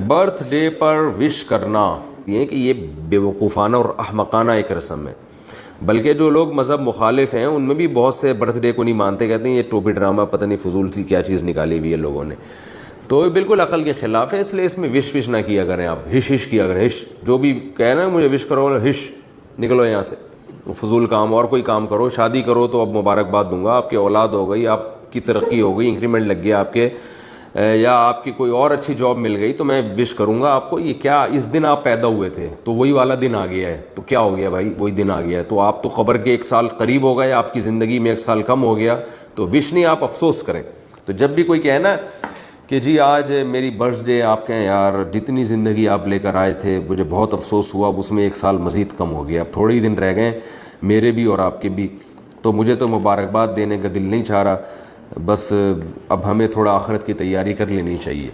Birth day پر وش کرنا یہ کہ یہ بیوقوفانہ اور احمقانہ ایک رسم ہے، بلکہ جو لوگ مذہب مخالف ہیں ان میں بھی بہت سے برتھ ڈے کو نہیں مانتے، کہتے ہیں یہ ٹوپی ڈرامہ پتہ نہیں فضول سی کیا چیز نکالی ہوئی ہے لوگوں نے، تو یہ بالکل عقل کے خلاف ہے، اس لیے اس میں وش نہ کیا کریں آپ، ہش کیا کریں، ہش جو بھی کہنا ہے مجھے وش کرو ہش نکلو یہاں سے، فضول کام اور کوئی کام کرو، شادی کرو تو اب مبارکباد دوں گا، آپ کی اولاد ہو گئی، آپ کی ترقی ہو گئی، انکریمنٹ لگ گیا آپ کے، یا آپ کی کوئی اور اچھی جاب مل گئی تو میں وش کروں گا آپ کو، یہ کیا اس دن آپ پیدا ہوئے تھے تو وہی والا دن آ گیا ہے، تو کیا ہو گیا بھائی وہی دن آ گیا ہے، تو آپ تو قبر کے 1 سال قریب ہو گئے، آپ کی زندگی میں 1 سال کم ہو گیا، تو وش نہیں آپ افسوس کریں۔ تو جب بھی کوئی کہنا کہ جی آج میری برتھ ڈے، آپ کہیں یار جتنی زندگی آپ لے کر آئے تھے مجھے بہت افسوس ہوا، اب اس میں 1 سال مزید کم ہو گیا، اب تھوڑے ہی دن رہ گئے میرے بھی اور آپ کے بھی، تو مجھے تو مبارکباد دینے کا دل نہیں چاہ رہا، بس اب ہمیں تھوڑا آخرت کی تیاری کر لینی چاہیے۔